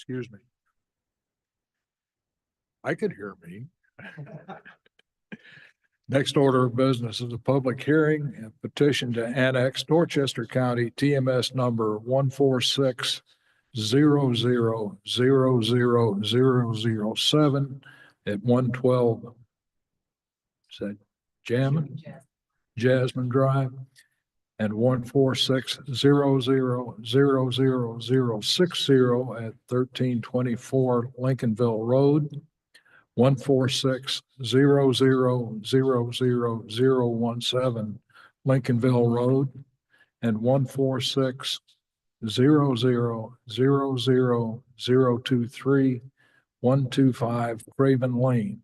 Excuse me. I could hear me. Next order of business is a public hearing and petition to annex Dorchester County TMS number 14600000007 at 112. Is that Jasmine Drive? And 146000060 at 1324 Lincolnville Road. 14600000017 Lincolnville Road, and 14600000023 Craven Lane.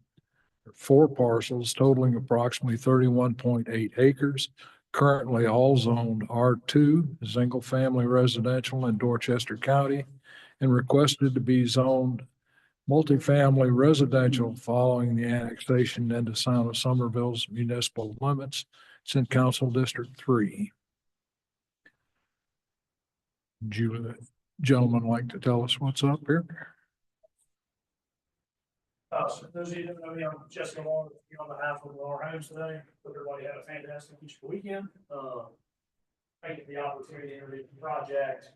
4 parcels totaling approximately 31.8 acres. Currently all zoned R2, single family residential in Dorchester County, and requested to be zoned multifamily residential following the annexation into Sound of Somerville's municipal limits. It's in Council District 3. Would you gentlemen like to tell us what's up here? So those of you that know me, I'm Jessica Long on behalf of Lenore Homes today. Hope everybody had a fantastic Easter weekend. Thank you for the opportunity to introduce the project.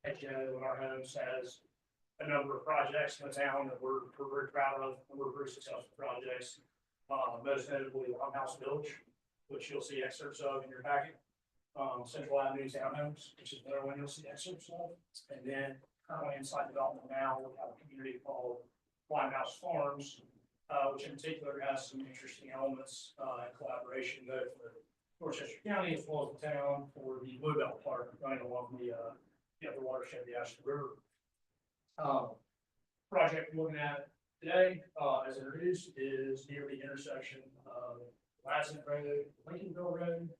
As you know, Lenore Homes has a number of projects in the town that we're very proud of, and we're very successful projects. Most notably House Village, which you'll see excerpts of in your packet. Central Avenue Townhomes, which is another one you'll see excerpts of. And then currently inside development now, we have a community called Limehouse Farms, which in particular has some interesting elements in collaboration both with Dorchester County as well as the town for the Bluebell Park running along the watershed of the Ashton River. Project we're looking at today, as introduced, is near the intersection of Lassen Road, Lincolnville Road.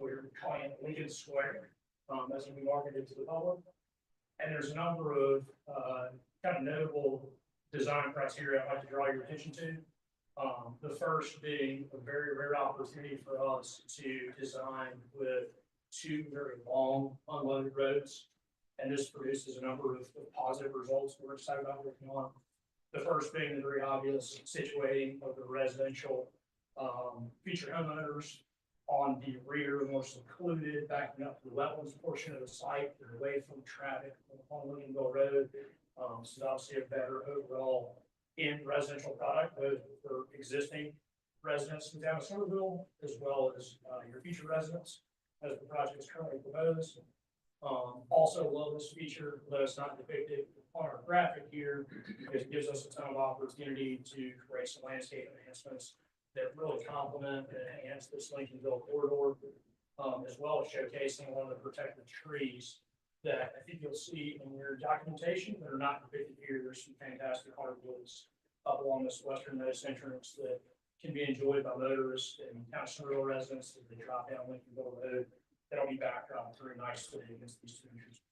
We're calling it Lincoln Square, as we marketed to the public. And there's a number of kind of notable design criteria I'd like to draw your attention to. The first being a very rare opportunity for us to design with 2 very long unloaded roads. And this produces a number of positive results we're excited about working on. The first being the very obvious situating of the residential feature homeowners on the rear, more secluded, backing up to the wetlands portion of the site, and away from traffic on Lincolnville Road. This is obviously a better overall in residential product, both for existing residents in town of Somerville, as well as your future residents, as the project is currently proposed. Also love this feature, though it's not depicted on our graphic here, because it gives us a ton of opportunity to create some landscape enhancements that really complement and enhance this Lincolnville corridor, as well as showcasing one of the protected trees that I think you'll see in your documentation that are not depicted here. There's some fantastic hardwoods up along this westernmost entrance that can be enjoyed by motorists and town of Somerville residents as they drop down Lincolnville Road. That'll be backdropped very nicely against these 2 entrances.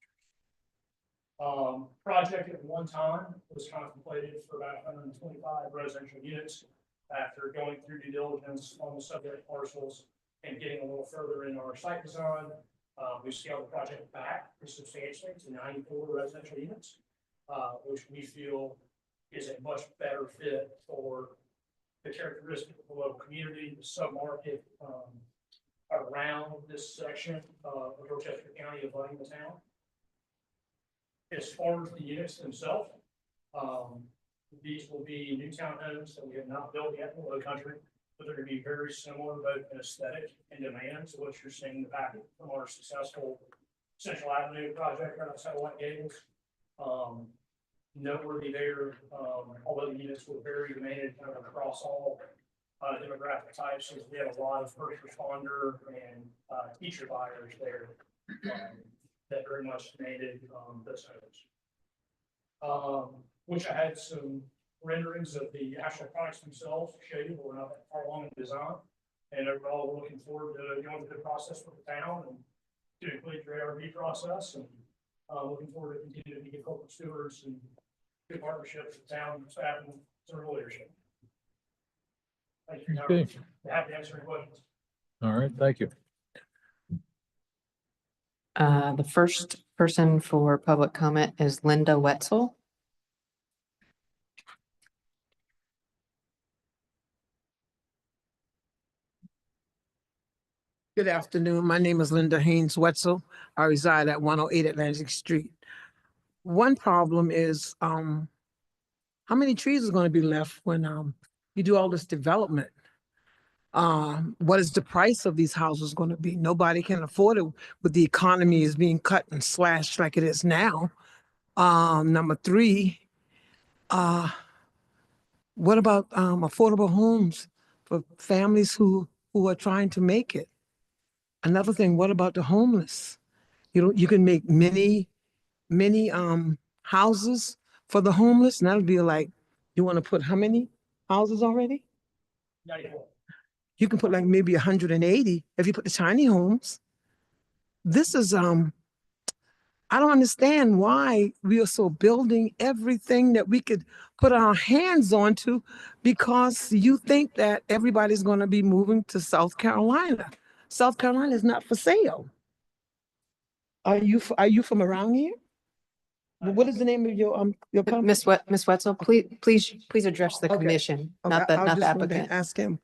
Project at one time was contemplated for about 125 residential units. After going through due diligence on the subject parcels and getting a little further in our site design, we scaled the project back substantially to 94 residential units, which we feel is a much better fit for the characteristics of the local community, the submarket around this section of Dorchester County abutting the town. As far as the units themselves, these will be new townhomes that we have not built yet in the Low Country, but they're going to be very similar both in aesthetic and demand to what you're seeing in the packet from our successful Central Avenue project right outside of White Gables. Noteworthy there, although the units were very demanded kind of across all demographic types, as we have a lot of first responder and teacher buyers there that very much demanded those homes. Which I had some renderings of the actual products themselves to show you, but we're not that far along in design. And overall, we're looking forward to going through the process with the town and to complete the ARB process, and looking forward to continuing to be good corporate stewards and good partnerships with the town staff and some leadership. Thank you. Okay. Happy to answer any questions. All right, thank you. The first person for public comment is Linda Wetzel. Good afternoon. My name is Linda Haynes Wetzel. I reside at 108 Atlantic Street. One problem is, how many trees is going to be left when, you do all this development? What is the price of these houses going to be? Nobody can afford it with the economy is being cut and slashed like it is now. Number three, what about, affordable homes for families who are trying to make it? Another thing, what about the homeless? You can make many houses for the homeless, and that'll be like, you want to put how many houses already? 94. You can put like maybe 180 if you put the tiny homes. This is I don't understand why we are so building everything that we could put our hands onto, because you think that everybody's going to be moving to South Carolina. South Carolina is not for sale. Are you from around here? What is the name of your company? Miss Wetzel, please address the Okay. commission, Okay, not the I just wanted to applicant. ask him.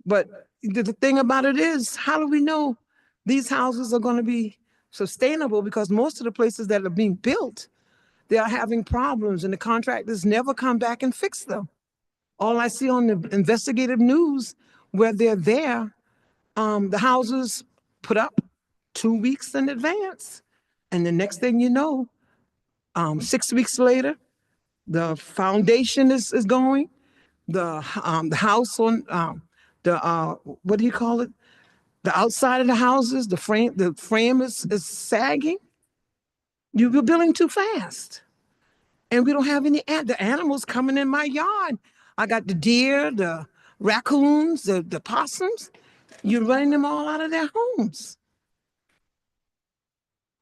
But the thing about it is, how do we know these houses are going to be sustainable? Because most of the places that are being built, they are having problems and the contractors never come back and fix them. All I see on the investigative news where they're there, the houses put up 2 weeks in advance. And the next thing you know, 6 weeks later, the foundation is going, the house on, what do you call it? The outside of the houses, the frame is sagging. You're building too fast. And we don't have any, the animals coming in my yard. I got the deer, the raccoons, the possums. You're running them all out of their homes.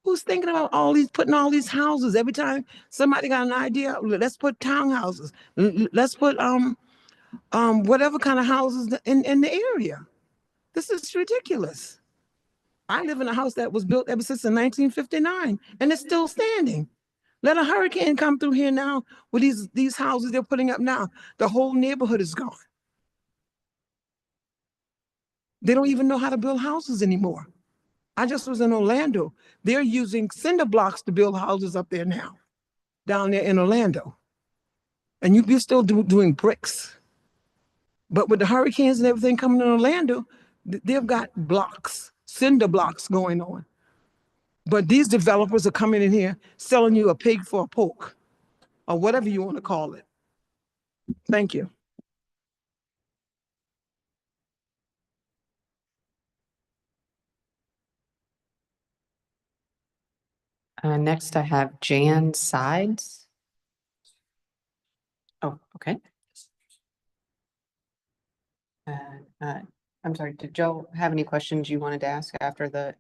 Who's thinking about putting all these houses? Every time somebody got an idea, let's put townhouses. Let's put, whatever kind of houses in the area. This is ridiculous. I live in a house that was built ever since in 1959, and it's still standing. Let a hurricane come through here now with these houses they're putting up now. The whole neighborhood is gone. They don't even know how to build houses anymore. I just was in Orlando. They're using cinder blocks to build houses up there now, down there in Orlando. And you're still doing bricks. But with the hurricanes and everything coming in Orlando, they've got blocks, cinder blocks going on. But these developers are coming in here selling you a pig for a poke, or whatever you want to call it. Thank you. Next I have Jan Sides. Oh, okay. I'm sorry, did Joe have any questions you wanted to ask after the?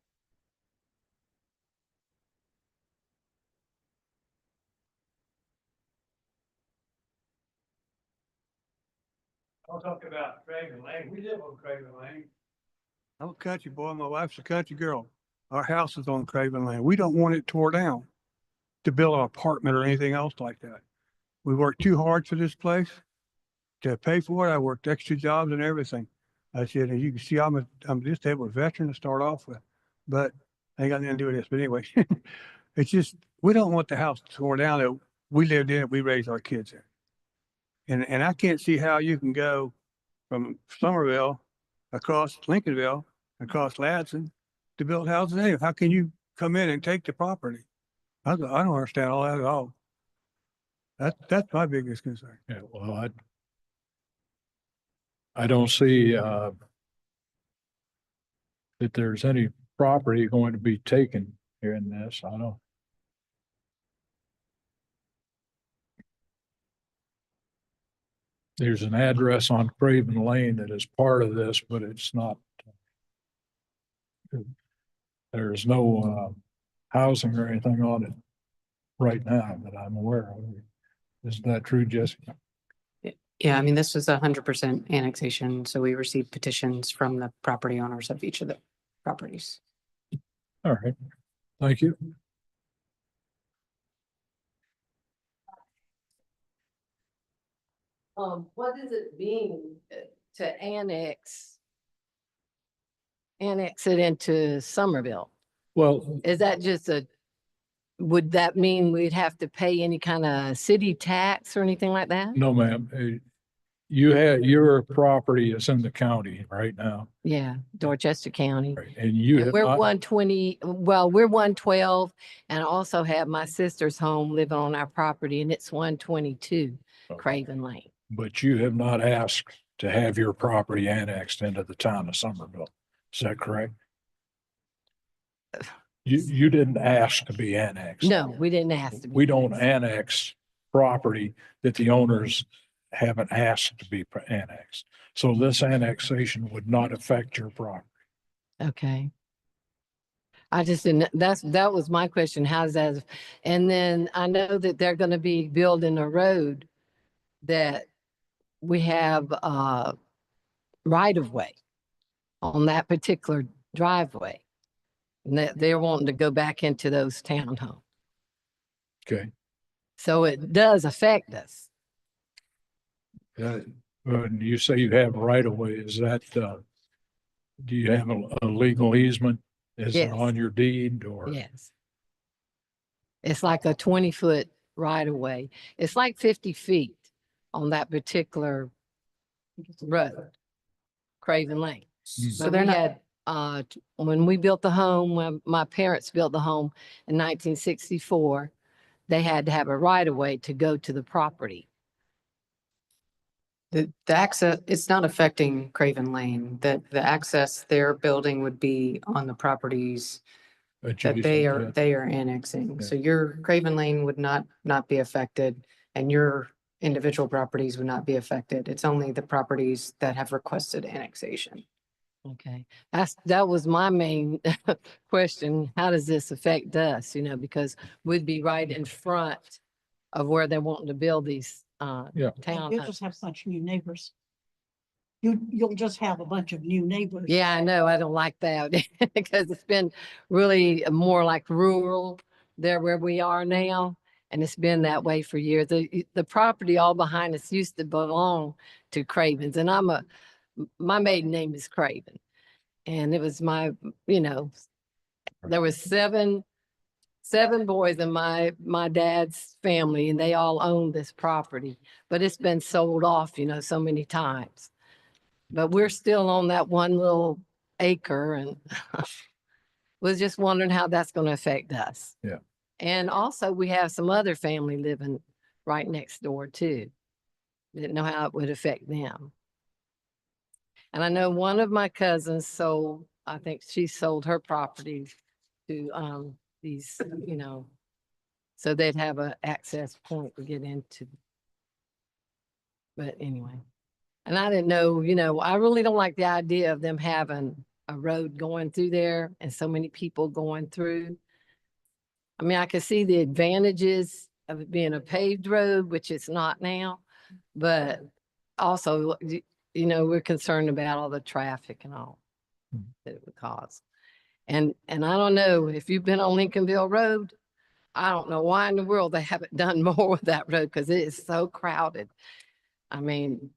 I'll talk about Craven Lane. We live on Craven Lane. I'm a country boy. My wife's a country girl. Our house is on Craven Lane. We don't want it tore down to build an apartment or anything else like that. We worked too hard for this place to pay for it. I worked extra jobs and everything. I said, and you can see I'm a disabled veteran to start off with, but I ain't got nothing to do with this. But anyway, it's just, we don't want the house torn down that we lived in it. We raised our kids in. And I can't see how you can go from Somerville across Lincolnville, across Ladson to build houses anyway. How can you come in and take the property? I don't understand all that at all. That's my biggest concern. Yeah, well, I don't see, that there's any property going to be taken here in this. I don't. There's an address on Craven Lane that is part of this, but it's not. There's no housing or anything on it right now that I'm aware of. Is that true, Jessica? Yeah, I mean, this was 100% annexation, so we received petitions from the property owners of each of the properties. All right. Thank you. What does it mean to annex it into Somerville? Well, Is that just would that mean we'd have to pay any kind of city tax or anything like that? no, ma'am. Your property is in the county right now, Yeah, Dorchester County. right? And you And have we're not, 120, well, we're 112, and I also have my sister's home living on our property, and it's 122 Craven Lane. but you have not asked to have your property annexed into the town of Somerville. Is that correct? You didn't ask to be annexed. No, we didn't ask to be. We don't annex property that the owners haven't asked to be annexed. So this annexation would not affect your property. Okay. I just didn't, that was my question. How's that? And then I know that they're gonna be building a road that we have right of way on that particular driveway. And that they're wanting to go back into those townhomes. Okay. So it does affect us. When you say you have right of way, is that, do you have a legal easement? Is it Yes. on your deed or? Yes. It's like a 20-foot right of way. It's like 50 feet on that particular road, Craven Lane. So But they're we not- had, when we built the home, when my parents built the home in 1964, they had to have a right of way to go to the property. The access, it's not affecting Craven Lane, that the access their building would be on the properties that adjacent, they are annexing. Yeah. So your Craven Lane would not be affected and your individual properties would not be affected. It's only the properties that have requested annexation. Okay, that was my main question. How does this affect us? You know, because we'd be right in front of where they're wanting to build these Yeah. You'll townhomes. just have a bunch of new neighbors. You'll just have a bunch of new neighbors. Yeah, I know. I don't like that because it's been really more like rural there where we are now. And it's been that way for years. The property all behind us used to belong to Cravens, and my maiden name is Craven. And it was there was seven boys in my dad's family, and they all owned this property, but it's been sold off, so many times. But we're still on that one little acre and was just wondering how that's going to affect us. Yeah. And also we have some other family living right next door too. Didn't know how it would affect them. And I know one of my cousins I think she sold her property to these, so they'd have an access point to get into. But anyway, and I didn't know, I really don't like the idea of them having a road going through there and so many people going through. I mean, I can see the advantages of it being a paved road, which it's not now, but also, we're concerned about all the traffic and all that it would cause. And I don't know if you've been on Lincolnville Road, I don't know why in the world they haven't done more with that road because it is so crowded. I mean,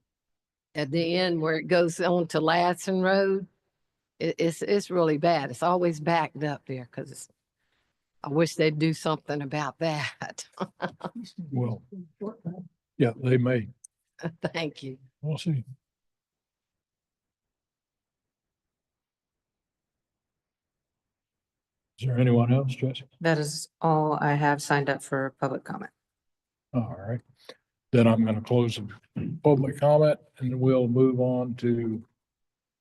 at the end where it goes on to Ladson Road, it's really bad. It's always backed up there because I wish they'd do something about that. Well, yeah, they may. Thank you. We'll see. Is there anyone else, Jessica? That is all I have signed up for public comment. All right. Then I'm going to close the public comment and we'll move on to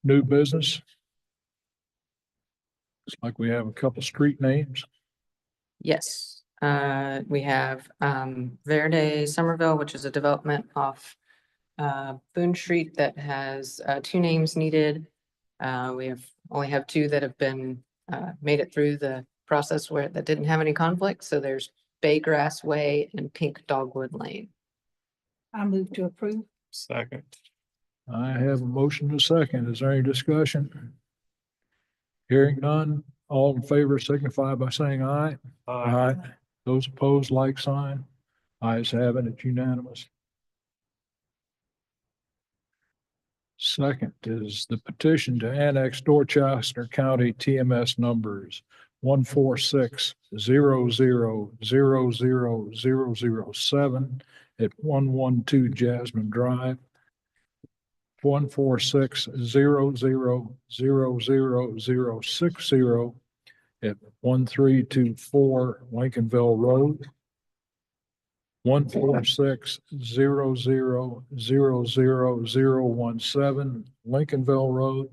new business. Looks like we have a couple street names. Yes, we have Verde Somerville, which is a development off Boone Street that has two names needed. We only have two that have been made it through the process that didn't have any conflict. So there's Baygrass Way and Pink Dogwood Lane. I move to approve. Second. I have a motion to second. Is there any discussion? Hearing none, All in favor signify by saying aye. Aye. Those opposed, like sign. Ayes have it, it's unanimous. Second is the petition to annex Dorchester County TMS numbers 14600000007 at 112 Jasmine Drive, 146000060 at 1324 Lincolnville Road, 146000017 Lincolnville Road,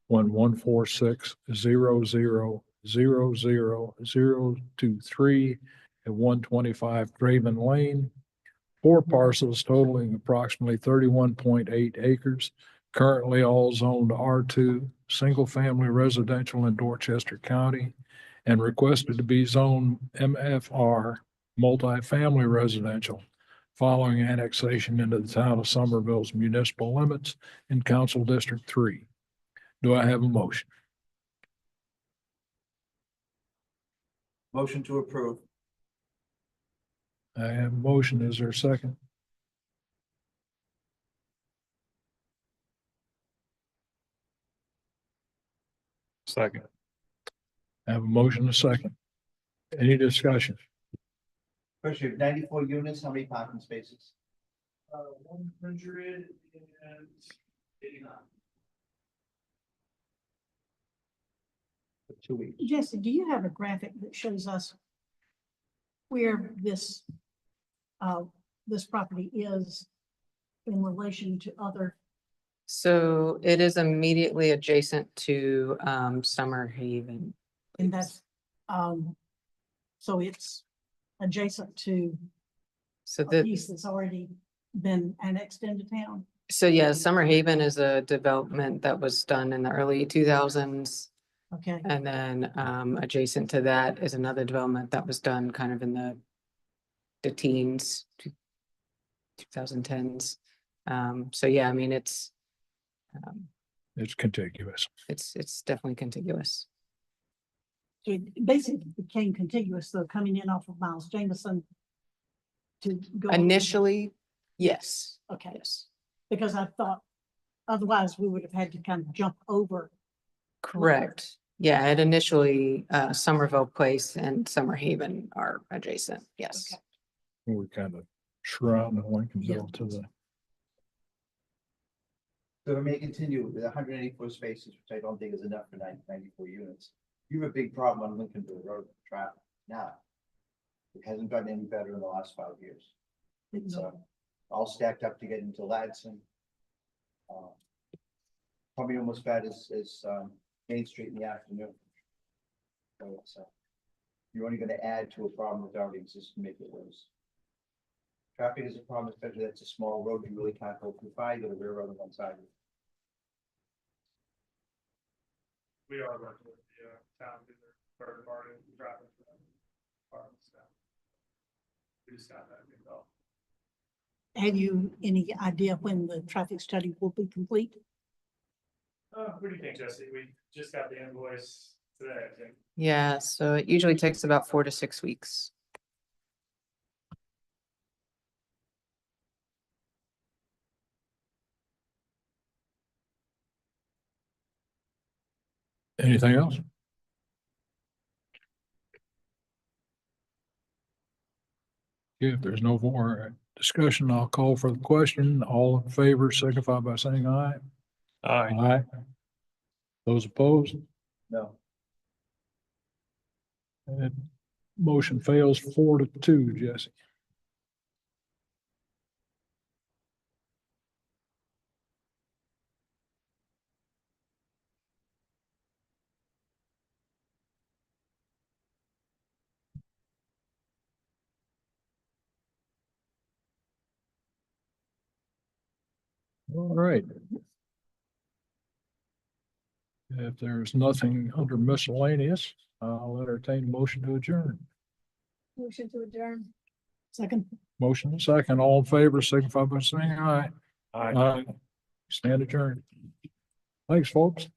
14600000023 at 125 Draven Lane. 4 parcels totaling approximately 31.8 acres, currently all zoned R2, single-family residential in Dorchester County, and requested to be zoned MFR, multifamily residential, following annexation into the town of Somerville's municipal limits in Council District 3. Do I have a motion? Motion to approve. I have a motion. Is there a second? Second. I have a motion, a second. Any discussion? First, you have 94 units, how many parking spaces? 189. For 2 weeks. Jesse, do you have a graphic that shows us where this property is in relation to other? So it is immediately adjacent to Summer Haven. And that's, so it's adjacent to So a the, piece that's already been annexed into town? so yeah, Summer Haven is a development that was done in the early 2000s. Okay, And then adjacent to that is another development that was done kind of in the teens, 2010s. So yeah, I mean, it's contiguous. it's definitely contiguous. so it basically became contiguous, though, coming in off of Miles Jameson to go. Initially, yes, Okay, yes, because I thought otherwise we would have had to kind of jump over. correct. Yeah, it initially Somerville Place and Summer Haven are adjacent, yes. Okay. We kind of shroud Lincolnville to the, So it may continue with 184 spaces, which I don't think is enough for 94 units. You have a big problem on Lincolnville Road with traffic now. It hasn't gotten any better in the last 5 years. It's all stacked up to get into Ladson. Probably almost bad as Main Street in the afternoon. So it's, you're only gonna add to a problem that already exists to make it worse. Traffic is a problem, especially that's a small road, you really can't go too far, you got a rear road on one side. We are working with the town, do their third party traffic. We just got that new bill. Have you any idea when the traffic study will be complete? What do you think, Jesse? We just got the invoice today, I think. Yeah, so it usually takes about 4 to 6 weeks. anything else? If there's no more discussion, I'll call for the question. All in favor signify by saying aye. Aye. Aye. Those opposed? No. And motion fails 4-2, Jesse. All right. If there's nothing under miscellaneous, I'll entertain a motion to adjourn. Motion to adjourn. Second. Motion and second, all in favor, signify by saying aye. Aye. Aye. Stand adjourned. Thanks, folks.